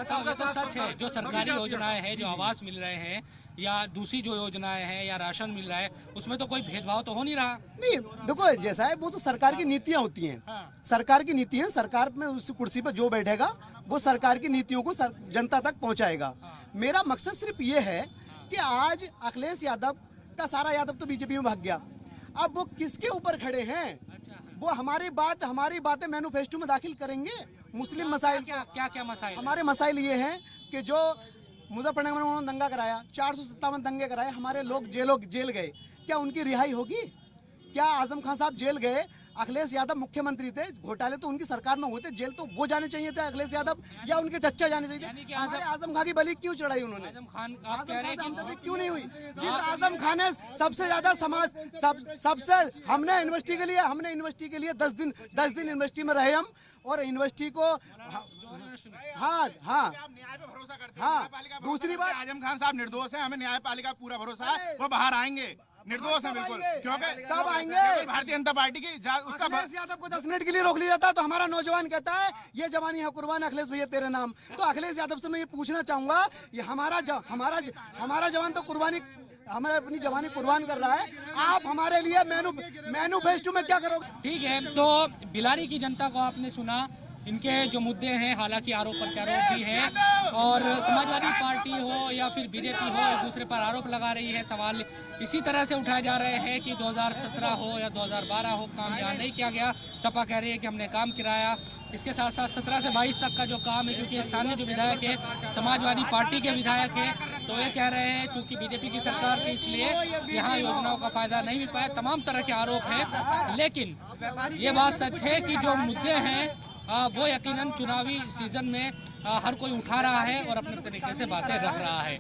बताओ, ये तो सच है, जो सरकारी योजनाएं हैं, जो आवास मिल रहे हैं या दूसरी जो योजनाएं हैं या राशन मिल रहा है, उसमें तो कोई भेदभाव तो हो नहीं रहा। नहीं देखो, जैसा है वो तो सरकार की नीतियां होती हैं। सरकार की नीतियां, सरकार में उस कुर्सी पर जो बैठेगा वो सरकार की नीतियों को जनता तक पहुंचाएगा। मेरा मकसद सिर्फ ये है कि आज अखिलेश यादव का सारा यादव तो बीजेपी में भाग गया, अब वो किसके ऊपर खड़े हैं? वो हमारी बातें मैनिफेस्टो में दाखिल करेंगे। मुस्लिम मसाइल, क्या क्या मसाइल? हमारे मसाइल ये हैं कि जो मुजफ्फरनगर में उन्होंने दंगा कराया, 457 दंगे कराए, हमारे लोग जेल गए, क्या उनकी रिहाई होगी? क्या आजम खान साहब जेल गए? अखिलेश यादव मुख्यमंत्री थे, घोटाले तो उनकी सरकार में हुए थे, जेल तो वो जाने चाहिए थे अखिलेश यादव, या उनके चच्चा जाने चाहिए थे? हमारे आजम खान की बलि क्यों चढ़ाई उन्होंने? आजम खान आप कह रहे हैं कि क्यों नहीं हुई? जिस आजम खान ने सबसे ज्यादा सबसे हमने यूनिवर्सिटी के लिए 10 दिन यूनिवर्सिटी में रहे हम, और यूनिवर्सिटी को हाँ दूसरी बात, आजम खान साहब निर्दोष हैं, हमें न्यायपालिका पूरा भरोसा है, वो बाहर आएंगे, निर्दोष है बिल्कुल। क्योंकि कब आएंगे? भारतीय जनता पार्टी की उसका अखिलेश यादव को 10 मिनट के लिए रोक लिया जाता तो हमारा नौजवान कहता है ये जवानी है कुर्बान अखिलेश भैया तेरे नाम। तो अखिलेश यादव से मैं ये पूछना चाहूंगा, ये हमारा जवान तो कुर्बानी, हमारे अपनी जवानी कुर्बान कर रहा है, आप हमारे लिए मैनिफेस्टो में क्या करोगे? ठीक है, तो बिलारी की जनता को आपने सुना, इनके जो मुद्दे हैं, हालांकि आरोप प्रत्यारोप भी हैं, और समाजवादी पार्टी हो या फिर बीजेपी हो एक दूसरे पर आरोप लगा रही है। सवाल इसी तरह से उठाए जा रहे हैं कि 2017 हो या 2012 हो, काम यहाँ नहीं किया गया। सपा कह रही है कि हमने काम कराया। इसके साथ साथ 17 से 22 तक का जो काम है, क्योंकि स्थानीय जो विधायक है समाजवादी पार्टी के विधायक है, तो ये कह रहे हैं चूंकि बीजेपी की सरकार थी इसलिए यहाँ योजनाओं का फायदा नहीं मिल पाया। तमाम तरह के आरोप हैं, लेकिन ये बात सच है कि जो मुद्दे हैं वो यकीनन चुनावी सीजन में हर कोई उठा रहा है और अपने तरीके से बातें रख रहा है।